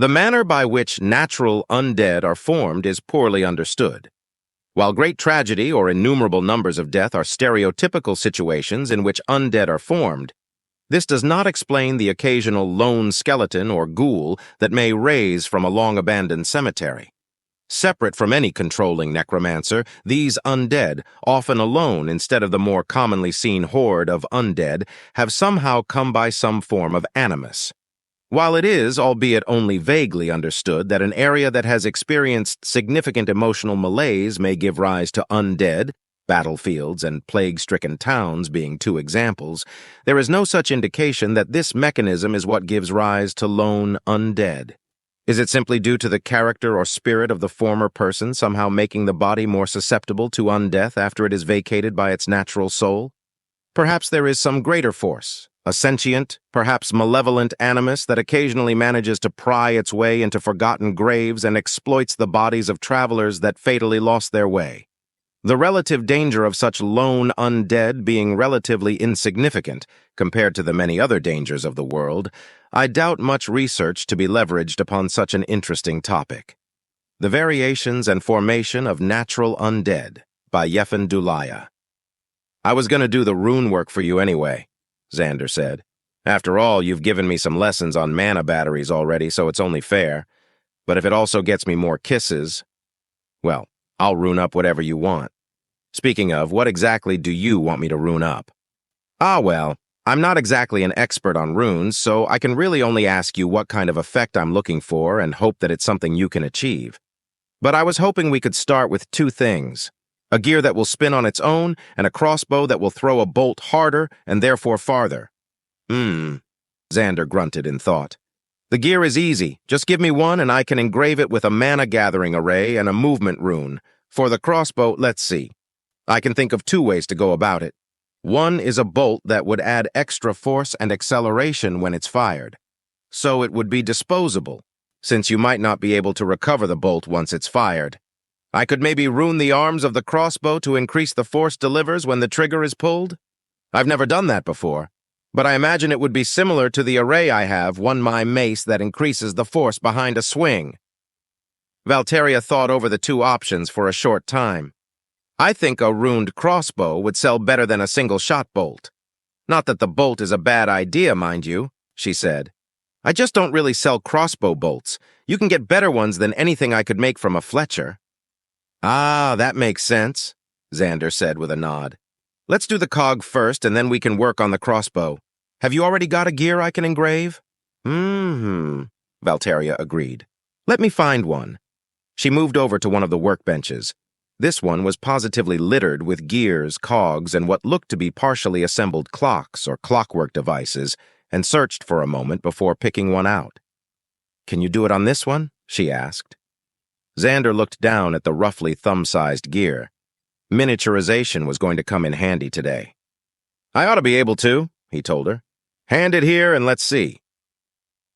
The manner by which natural undead are formed is poorly understood. While great tragedy or innumerable numbers of death are stereotypical situations in which undead are formed, this does not explain the occasional lone skeleton or ghoul that may raise from a long-abandoned cemetery. Separate from any controlling necromancer, these undead, often alone instead of the more commonly seen horde of undead, have somehow come by some form of animus. While it is, albeit only vaguely understood, that an area that has experienced significant emotional malaise may give rise to undead, battlefields and plague-stricken towns being two examples, there is no such indication that this mechanism is what gives rise to lone undead. Is it simply due to the character or spirit of the former person somehow making the body more susceptible to undeath after it is vacated by its natural soul? Perhaps there is some greater force, a sentient, perhaps malevolent animus that occasionally manages to pry its way into forgotten graves and exploits the bodies of travelers that fatally lost their way. The relative danger of such lone undead being relatively insignificant compared to the many other dangers of the world, I doubt much research to be leveraged upon such an interesting topic. The Variations and Formation of Natural Undead by Yefan Dulaya. I was going to do the rune work for you anyway, Xander said. After all, you've given me some lessons on mana batteries already, so it's only fair. But if it also gets me more kisses, well, I'll rune up whatever you want. Speaking of, what exactly do you want me to rune up? Well, I'm not exactly an expert on runes, so I can really only ask you what kind of effect I'm looking for and hope that it's something you can achieve. But I was hoping we could start with two things. A gear that will spin on its own, and a crossbow that will throw a bolt harder and therefore farther. Xander grunted in thought. The gear is easy. Just give me one and I can engrave it with a mana-gathering array and a movement rune. For the crossbow, let's see. I can think of two ways to go about it. One is a bolt that would add extra force and acceleration when it's fired. So it would be disposable, since you might not be able to recover the bolt once it's fired. I could maybe rune the arms of the crossbow to increase the force delivers when the trigger is pulled. I've never done that before, but I imagine it would be similar to the array I have, my mace that increases the force behind a swing. Valteria thought over the two options for a short time. I think a runed crossbow would sell better than a single-shot bolt. Not that the bolt is a bad idea, mind you, she said. I just don't really sell crossbow bolts. You can get better ones than anything I could make from a Fletcher. That makes sense, Xander said with a nod. Let's do the cog first, and then we can work on the crossbow. Have you already got a gear I can engrave? Valteria agreed. Let me find one. She moved over to one of the workbenches. This one was positively littered with gears, cogs, and what looked to be partially assembled clocks or clockwork devices, and searched for a moment before picking one out. Can you do it on this one? She asked. Xander looked down at the roughly thumb-sized gear. Miniaturization was going to come in handy today. I ought to be able to, he told her. Hand it here and let's see.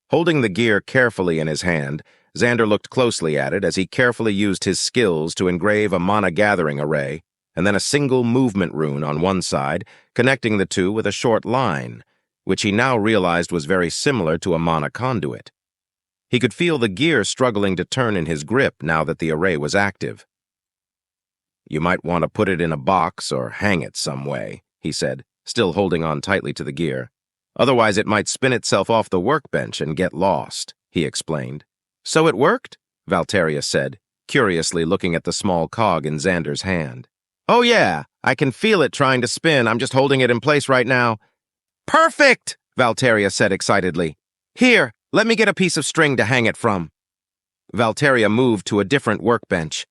Holding the gear carefully in his hand, Xander looked closely at it as he carefully used his skills to engrave a mana-gathering array, and then a single movement rune on one side, connecting the two with a short line, which he now realized was very similar to a mana conduit. He could feel the gear struggling to turn in his grip now that the array was active. You might want to put it in a box or hang it some way, he said, still holding on tightly to the gear. Otherwise it might spin itself off the workbench and get lost, he explained. So it worked? Valteria said, curiously looking at the small cog in Xander's hand. Oh yeah, I can feel it trying to spin. I'm just holding it in place right now. Perfect, Valteria said excitedly. Here, let me get a piece of string to hang it from. Valteria moved to a different workbench.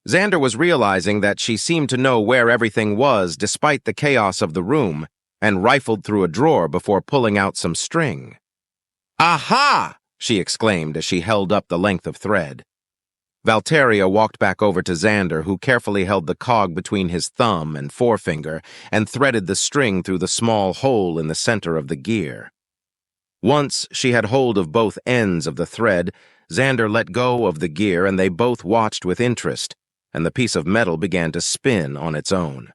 Xander was realizing that she seemed to know where everything was despite the chaos of the room, and rifled through a drawer before pulling out some string. Aha! She exclaimed as she held up the length of thread. Valteria walked back over to Xander, who carefully held the cog between his thumb and forefinger and threaded the string through the small hole in the center of the gear. Once she had hold of both ends of the thread, Xander let go of the gear and they both watched with interest, and the piece of metal began to spin on its own.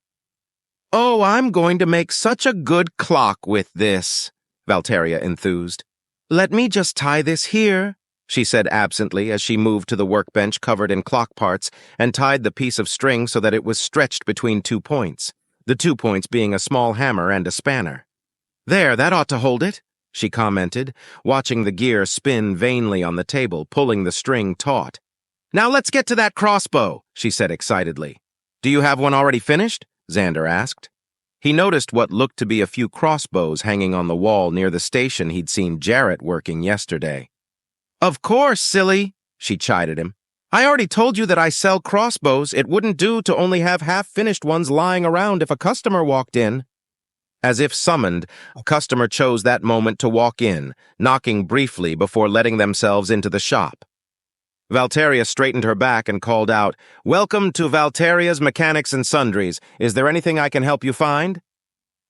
Oh, I'm going to make such a good clock with this, Valteria enthused. Let me just tie this here, she said absently as she moved to the workbench covered in clock parts and tied the piece of string so that it was stretched between 2 points, the 2 points being a small hammer and a spanner. "There, that ought to hold it," she commented, watching the gear spin vainly on the table, pulling the string taut. "Now let's get to that crossbow," she said excitedly. "Do you have one already finished?" Xander asked. He noticed what looked to be a few crossbows hanging on the wall near the station he'd seen Jarrett working yesterday. "Of course, silly," she chided him. "I already told you that I sell crossbows. It wouldn't do to only have half-finished ones lying around if a customer walked in." As if summoned, a customer chose that moment to walk in, knocking briefly before letting themselves into the shop. Valteria straightened her back and called out, "Welcome to Valteria's Mechanics and Sundries. Is there anything I can help you find?"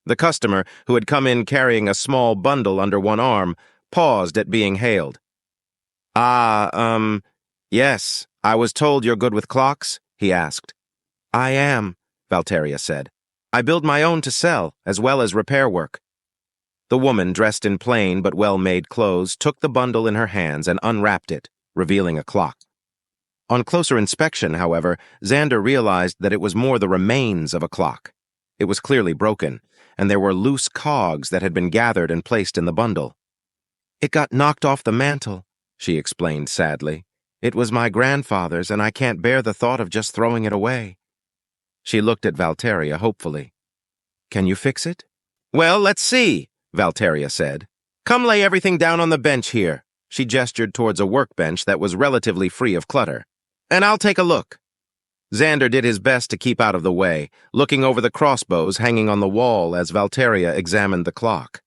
The customer, who had come in carrying a small bundle under one arm, paused at being hailed. Yes, I was told you're good with clocks," he asked. "I am," Valteria said. "I build my own to sell, as well as repair work." The woman, dressed in plain but well-made clothes, took the bundle in her hands and unwrapped it, revealing a clock. On closer inspection, however, Xander realized that it was more the remains of a clock. It was clearly broken, and there were loose cogs that had been gathered and placed in the bundle. "It got knocked off the mantel," she explained sadly. "It was my grandfather's, and I can't bear the thought of just throwing it away." She looked at Valteria hopefully. "Can you fix it?" "Well, let's see," Valteria said. "Come lay everything down on the bench here." She gestured towards a workbench that was relatively free of clutter. "And I'll take a look." Xander did his best to keep out of the way, looking over the crossbows hanging on the wall as Valteria examined the clock.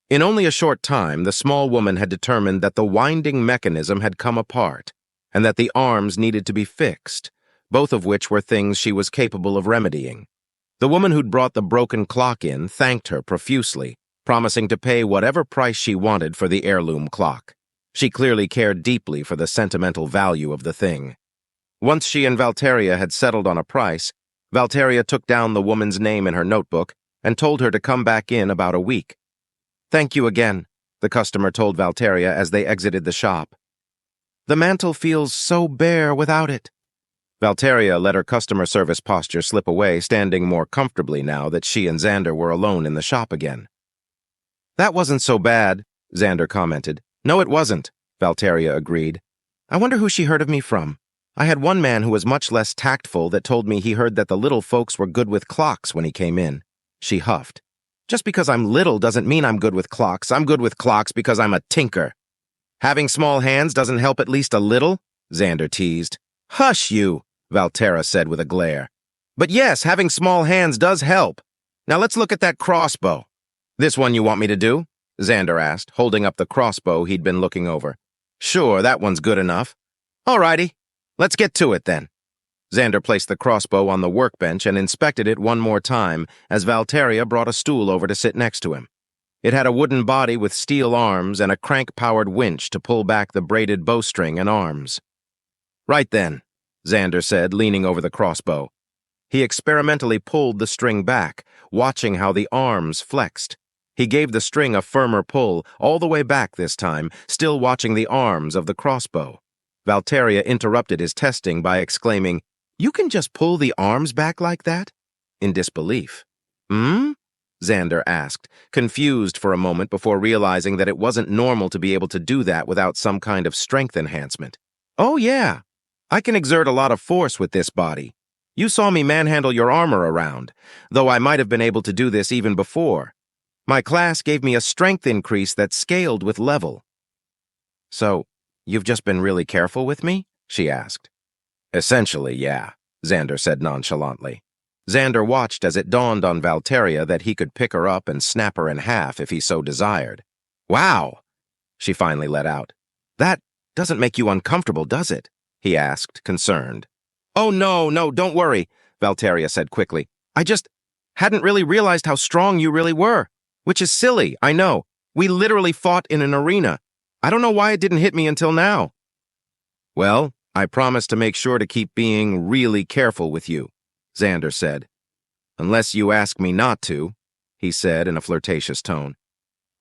In only a short time, the small woman had determined that the winding mechanism had come apart, and that the arms needed to be fixed, both of which were things she was capable of remedying. The woman who'd brought the broken clock in thanked her profusely, promising to pay whatever price she wanted for the heirloom clock. She clearly cared deeply for the sentimental value of the thing. Once she and Valteria had settled on a price, Valteria took down the woman's name in her notebook and told her to come back in about a week. "Thank you again," the customer told Valteria as they exited the shop. "The mantel feels so bare without it." Valteria let her customer service posture slip away, standing more comfortably now that she and Xander were alone in the shop again. "That wasn't so bad," Xander commented. "No, it wasn't," Valteria agreed. "I wonder who she heard of me from. I had one man who was much less tactful that told me he heard that the little folks were good with clocks when he came in." She huffed. "Just because I'm little doesn't mean I'm good with clocks. I'm good with clocks because I'm a tinker." "Having small hands doesn't help at least a little?" Xander teased. "Hush you," Valtera said with a glare. "But yes, having small hands does help. Now let's look at that crossbow." "This one you want me to do?" Xander asked, holding up the crossbow he'd been looking over. "Sure, that one's good enough." "All righty, let's get to it then." Xander placed the crossbow on the workbench and inspected it one more time as Valteria brought a stool over to sit next to him. It had a wooden body with steel arms and a crank-powered winch to pull back the braided bowstring and arms. "Right then," Xander said, leaning over the crossbow. He experimentally pulled the string back, watching how the arms flexed. He gave the string a firmer pull, all the way back this time, still watching the arms of the crossbow. Valteria interrupted his testing by exclaiming, "You can just pull the arms back like that?" in disbelief. "Hmm?" Xander asked, confused for a moment before realizing that it wasn't normal to be able to do that without some kind of strength enhancement. "Oh yeah, I can exert a lot of force with this body. You saw me manhandle your armor around, though I might have been able to do this even before. My class gave me a strength increase that scaled with level." "So, you've just been really careful with me?" she asked. "Essentially, yeah," Xander said nonchalantly. Xander watched as it dawned on Valteria that he could pick her up and snap her in half if he so desired. "Wow," she finally let out. "That doesn't make you uncomfortable, does it?" he asked, concerned. "Oh, no, don't worry," Valteria said quickly. "I just hadn't really realized how strong you really were. Which is silly, I know. We literally fought in an arena. I don't know why it didn't hit me until now." "Well, I promise to make sure to keep being really careful with you," Xander said. "Unless you ask me not to," he said in a flirtatious tone.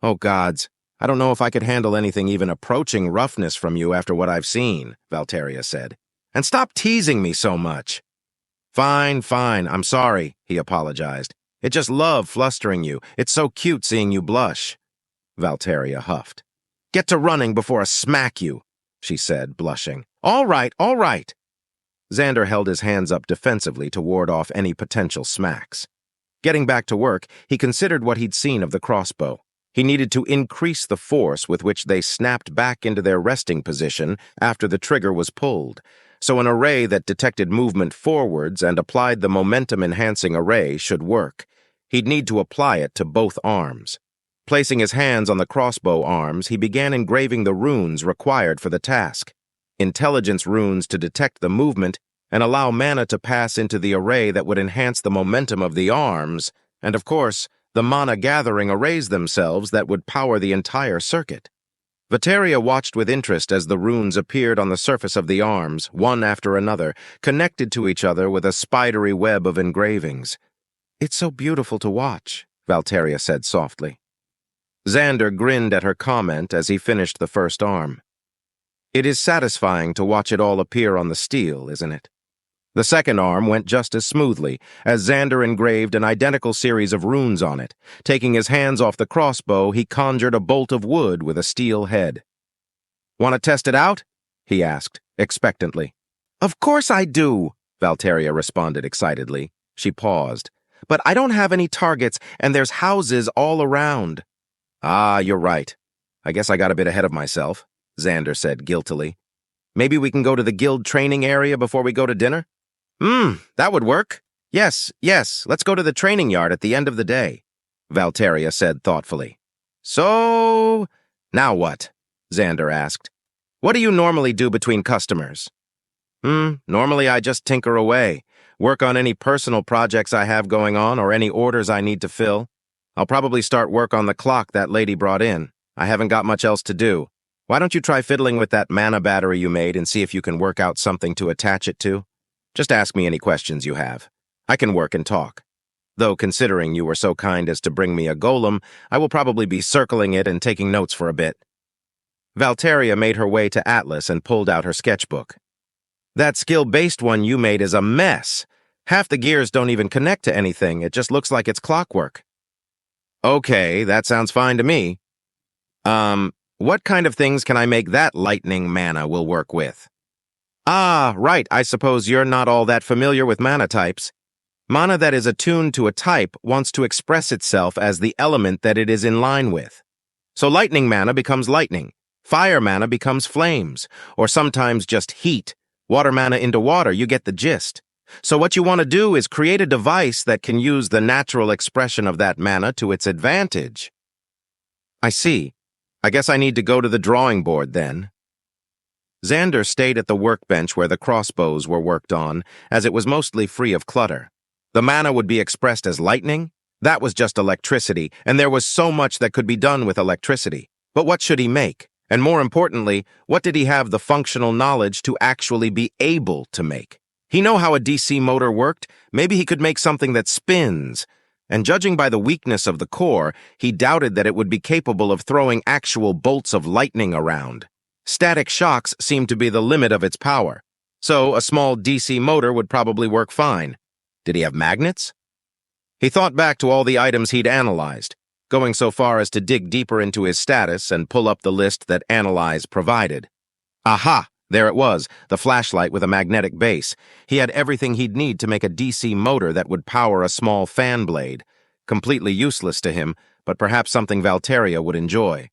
"Oh, gods, I don't know if I could handle anything even approaching roughness from you after what I've seen, Valteria said. And stop teasing me so much. Fine, fine, I'm sorry, he apologized. It just love flustering you. It's so cute seeing you blush. Valteria huffed. Get to running before I smack you, she said, blushing. All right, all right. Xander held his hands up defensively to ward off any potential smacks. Getting back to work, he considered what he'd seen of the crossbow. He needed to increase the force with which they snapped back into their resting position after the trigger was pulled, so an array that detected movement forwards and applied the momentum-enhancing array should work. He'd need to apply it to both arms. Placing his hands on the crossbow arms, he began engraving the runes required for the task. Intelligence runes to detect the movement and allow mana to pass into the array that would enhance the momentum of the arms, and of course, the mana-gathering arrays themselves that would power the entire circuit. Valteria watched with interest as the runes appeared on the surface of the arms, one after another, connected to each other with a spidery web of engravings. It's so beautiful to watch, Valteria said softly. Xander grinned at her comment as he finished the first arm. It is satisfying to watch it all appear on the steel, isn't it? The second arm went just as smoothly, as Xander engraved an identical series of runes on it. Taking his hands off the crossbow, he conjured a bolt of wood with a steel head. Want to test it out? He asked, expectantly. Of course I do, Valteria responded excitedly. She paused. But I don't have any targets, and there's houses all around. Ah, you're right. I guess I got a bit ahead of myself, Xander said guiltily. Maybe we can go to the guild training area before we go to dinner? That would work. Yes, let's go to the training yard at the end of the day, Valteria said thoughtfully. So, now what? Xander asked. What do you normally do between customers? Normally I just tinker away, work on any personal projects I have going on or any orders I need to fill. I'll probably start work on the clock that lady brought in. I haven't got much else to do. Why don't you try fiddling with that mana battery you made and see if you can work out something to attach it to? Just ask me any questions you have. I can work and talk. Though considering you were so kind as to bring me a golem, I will probably be circling it and taking notes for a bit. Valteria made her way to Atlas and pulled out her sketchbook. That skill-based one you made is a mess. Half the gears don't even connect to anything. It just looks like it's clockwork. Okay, that sounds fine to me. What kind of things can I make that lightning mana will work with? Ah, right, I suppose you're not all that familiar with mana types. Mana that is attuned to a type wants to express itself as the element that it is in line with. So lightning mana becomes lightning, fire mana becomes flames, or sometimes just heat. Water mana into water, you get the gist. So what you want to do is create a device that can use the natural expression of that mana to its advantage. I see. I guess I need to go to the drawing board then. Xander stayed at the workbench where the crossbows were worked on, as it was mostly free of clutter. The mana would be expressed as lightning. That was just electricity, and there was so much that could be done with electricity. But what should he make? And more importantly, what did he have the functional knowledge to actually be able to make? He knew how a DC motor worked. Maybe he could make something that spins. And judging by the weakness of the core, he doubted that it would be capable of throwing actual bolts of lightning around. Static shocks seemed to be the limit of its power. So a small DC motor would probably work fine. Did he have magnets? He thought back to all the items he'd analyzed, going so far as to dig deeper into his status and pull up the list that Analyze provided. Aha! There it was, the flashlight with a magnetic base. He had everything he'd need to make a DC motor that would power a small fan blade. Completely useless to him, but perhaps something Valteria would enjoy.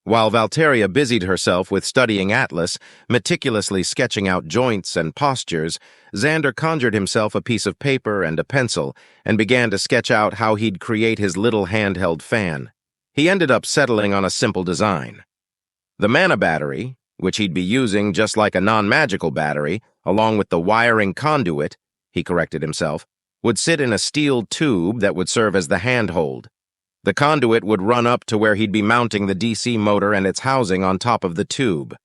While Valteria busied herself with studying Atlas, meticulously sketching out joints and postures, Xander conjured himself a piece of paper and a pencil and began to sketch out how he'd create his little handheld fan. He ended up settling on a simple design. The mana battery, which he'd be using just like a non-magical battery, along with the wiring conduit, he corrected himself, would sit in a steel tube that would serve as the handhold. The conduit would run up to where he'd be mounting the DC motor and its housing on top of the tube.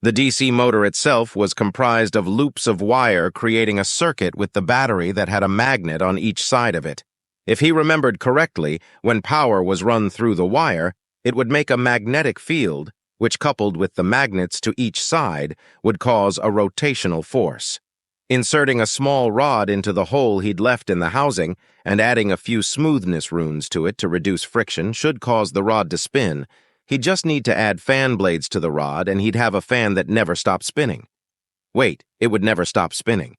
The DC motor itself was comprised of loops of wire creating a circuit with the battery that had a magnet on each side of it. If he remembered correctly, when power was run through the wire, It would make a magnetic field, which coupled with the magnets to each side would cause a rotational force. Inserting a small rod into the hole he'd left in the housing and adding a few smoothness runes to it to reduce friction should cause the rod to spin. He'd just need to add fan blades to the rod and he'd have a fan that never stopped spinning. Wait, it would never stop spinning.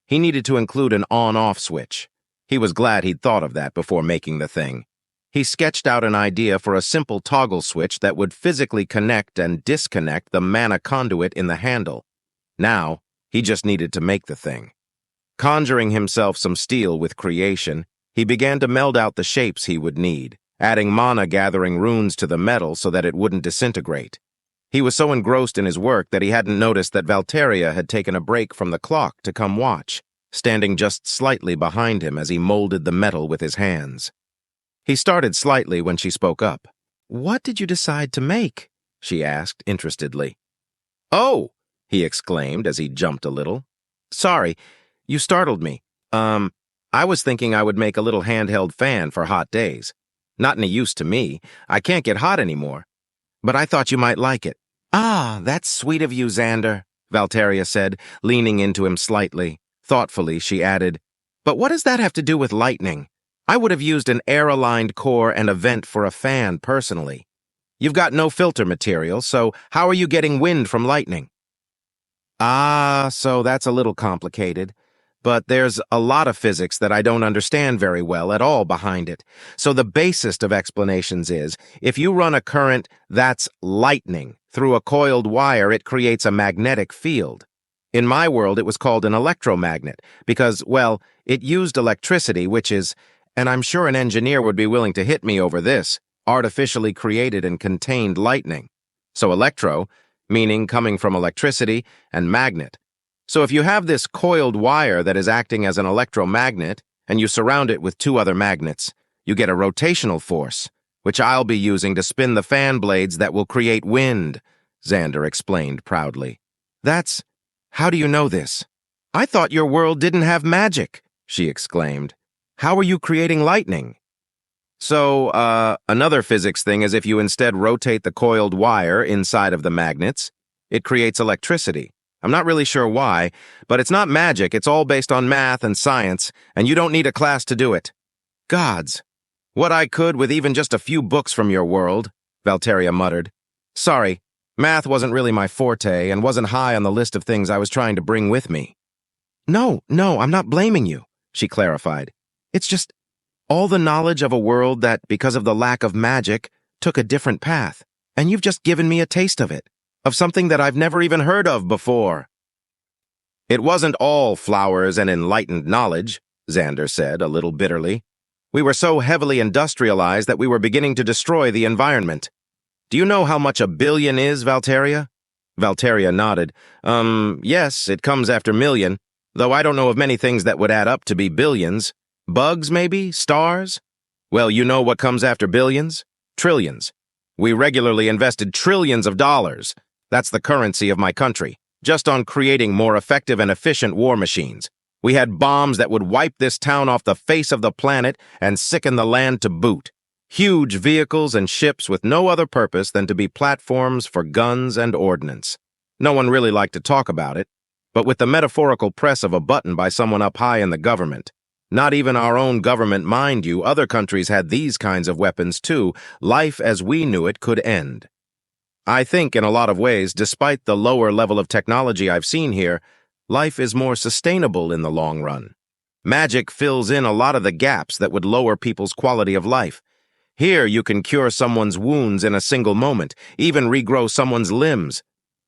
He needed to include an on-off switch. He was glad he'd thought of that before making the thing. He sketched out an idea for a simple toggle switch that would physically connect and disconnect the mana conduit in the handle. Now, he just needed to make the thing. Conjuring himself some steel with creation, he began to meld out the shapes he would need, adding mana-gathering runes to the metal so that it wouldn't disintegrate. He was so engrossed in his work that he hadn't noticed that Valteria had taken a break from the clock to come watch, standing just slightly behind him as he molded the metal with his hands. He started slightly when she spoke up. "What did you decide to make?" she asked interestedly. "Oh!" he exclaimed as he jumped a little. "Sorry, you startled me. I was thinking I would make a little handheld fan for hot days. Not any use to me. I can't get hot anymore. But I thought you might like it." "Ah, that's sweet of you, Xander," Valteria said, leaning into him slightly. Thoughtfully, she added, "But what does that have to do with lightning? I would have used an air-aligned core and a vent for a fan, personally. You've got no filter material, so how are you getting wind from lightning?" "Ah, so that's a little complicated. But there's a lot of physics that I don't understand very well at all behind it. So the basest of explanations is, if you run a current that's lightning through a coiled wire, it creates a magnetic field. In my world, it was called an electromagnet because, well, it used electricity, which is, and I'm sure an engineer would be willing to hit me over this, artificially created and contained lightning. So electro, meaning coming from electricity, and magnet. So if you have this coiled wire that is acting as an electromagnet, and you surround it with two other magnets, you get a rotational force, which I'll be using to spin the fan blades that will create wind," Xander explained proudly. How do you know this?" "I thought your world didn't have magic," she exclaimed. "How are you creating lightning?" "So, another physics thing is if you instead rotate the coiled wire inside of the magnets, it creates electricity. I'm not really sure why, but it's not magic, it's all based on math and science, and you don't need a class to do it." "Gods, what I could with even just a few books from your world," Valteria muttered. "Sorry, math wasn't really my forte and wasn't high on the list of things I was trying to bring with me." No, I'm not blaming you," she clarified. "It's just all the knowledge of a world that, because of the lack of magic, took a different path, and you've just given me a taste of it. Of something that I've never even heard of before." "It wasn't all flowers and enlightened knowledge," Xander said, a little bitterly. "We were so heavily industrialized that we were beginning to destroy the environment. Do you know how much a billion is, Valteria?" Valteria nodded. Yes, it comes after million, though I don't know of many things that would add up to be billions. Bugs, maybe? Stars? Well, you know what comes after billions? Trillions. We regularly invested trillions of dollars. That's the currency of my country, just on creating more effective and efficient war machines. We had bombs that would wipe this town off the face of the planet and sicken the land to boot. Huge vehicles and ships with no other purpose than to be platforms for guns and ordnance. No one really liked to talk about it, but with the metaphorical press of a button by someone up high in the government. Not even our own government, mind you, other countries had these kinds of weapons too. Life as we knew it could end. I think, in a lot of ways, despite the lower level of technology I've seen here, life is more sustainable in the long run. Magic fills in a lot of the gaps that would lower people's quality of life. Here you can cure someone's wounds in a single moment, even regrow someone's limbs.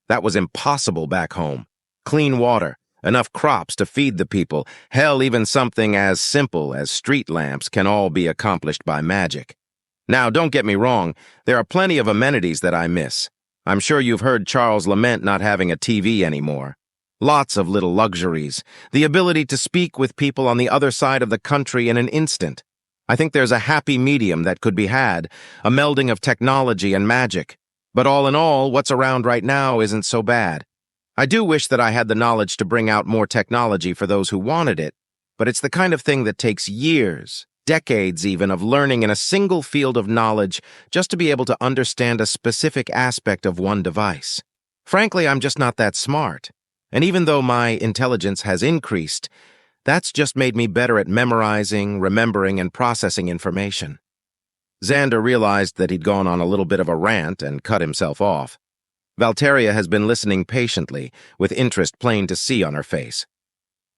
That was impossible back home. Clean water, enough crops to feed the people, hell, even something as simple as street lamps can all be accomplished by magic. Now, don't get me wrong, there are plenty of amenities that I miss. I'm sure you've heard Charles lament not having a TV anymore. Lots of little luxuries, the ability to speak with people on the other side of the country in an instant. I think there's a happy medium that could be had, a melding of technology and magic. But all in all, what's around right now isn't so bad. I do wish that I had the knowledge to bring out more technology for those who wanted it, but it's the kind of thing that takes years decades even of learning in a single field of knowledge just to be able to understand a specific aspect of one device. Frankly, I'm just not that smart. And even though my intelligence has increased, that's just made me better at memorizing, remembering, and processing information. Xander realized that he'd gone on a little bit of a rant and cut himself off. Valteria has been listening patiently, with interest plain to see on her face.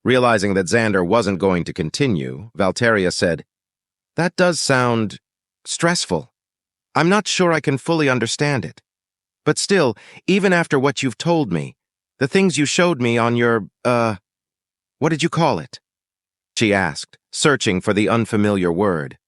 Realizing that Xander wasn't going to continue, Valteria said, "That does sound stressful. I'm not sure I can fully understand it. But still, even after what you've told me, the things you showed me on your, what did you call it?" she asked, searching for the unfamiliar word.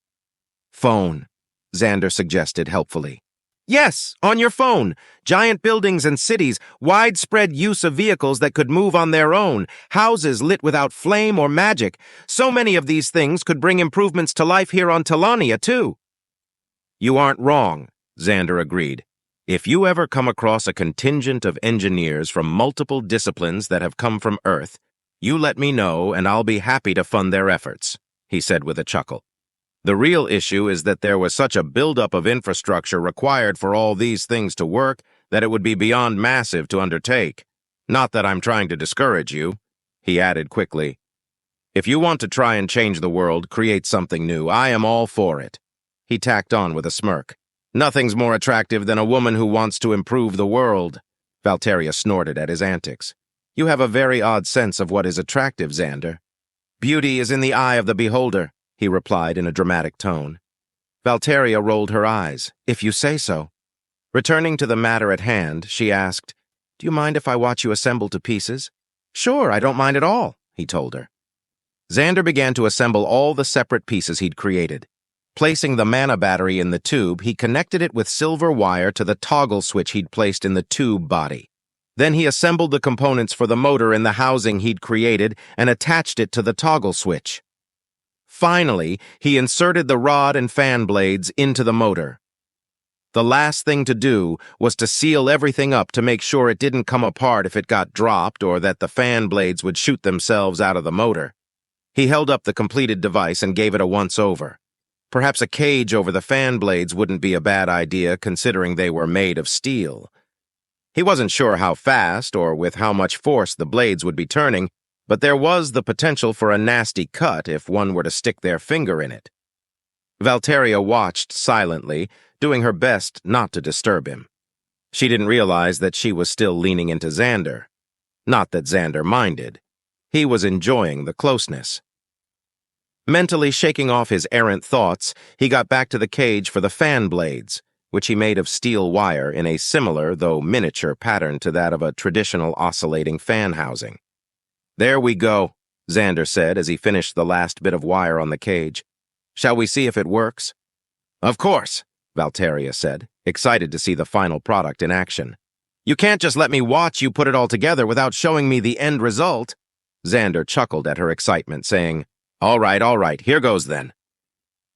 "Phone," Xander suggested helpfully. "Yes, on your phone. Giant buildings and cities, widespread use of vehicles that could move on their own, houses lit without flame or magic. So many of these things could bring improvements to life here on Talania, too." "You aren't wrong," Xander agreed. "If you ever come across a contingent of engineers from multiple disciplines that have come from Earth, you let me know and I'll be happy to fund their efforts," he said with a chuckle. "The real issue is that there was such a buildup of infrastructure required for all these things to work that it would be beyond massive to undertake. Not that I'm trying to discourage you," he added quickly. "If you want to try and change the world, create something new, I am all for it," he tacked on with a smirk. "Nothing's more attractive than a woman who wants to improve the world." Valteria snorted at his antics. "You have a very odd sense of what is attractive, Xander." "Beauty is in the eye of the beholder," he replied in a dramatic tone. Valteria rolled her eyes. "If you say so." Returning to the matter at hand, she asked, "Do you mind if I watch you assemble to pieces?" "Sure, I don't mind at all," he told her. Xander began to assemble all the separate pieces he'd created. Placing the mana battery in the tube, he connected it with silver wire to the toggle switch he'd placed in the tube body. Then he assembled the components for the motor in the housing he'd created and attached it to the toggle switch. Finally, he inserted the rod and fan blades into the motor. The last thing to do was to seal everything up to make sure it didn't come apart if it got dropped or that the fan blades would shoot themselves out of the motor. He held up the completed device and gave it a once-over. Perhaps a cage over the fan blades wouldn't be a bad idea considering they were made of steel. He wasn't sure how fast or with how much force the blades would be turning, but there was the potential for a nasty cut if one were to stick their finger in it. Valteria watched silently, doing her best not to disturb him. She didn't realize that she was still leaning into Xander. Not that Xander minded. He was enjoying the closeness. Mentally shaking off his errant thoughts, he got back to the cage for the fan blades, which he made of steel wire in a similar, though miniature, pattern to that of a traditional oscillating fan housing. "There we go," Xander said as he finished the last bit of wire on the cage. "Shall we see if it works?" "Of course," Valteria said, excited to see the final product in action. "You can't just let me watch you put it all together without showing me the end result." Xander chuckled at her excitement, saying, all right, here goes then."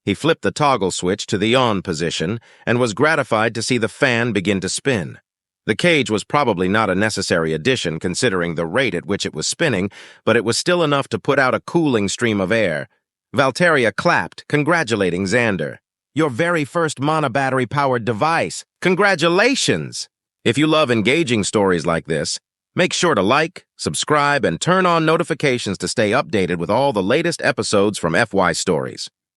He flipped the toggle switch to the on position and was gratified to see the fan begin to spin. The cage was probably not a necessary addition considering the rate at which it was spinning, but it was still enough to put out a cooling stream of air. Valteria clapped, congratulating Xander. "Your very first mana battery-powered device. Congratulations!" If you love engaging stories like this, make sure to like, subscribe, and turn on notifications to stay updated with all the latest episodes from FY Stories.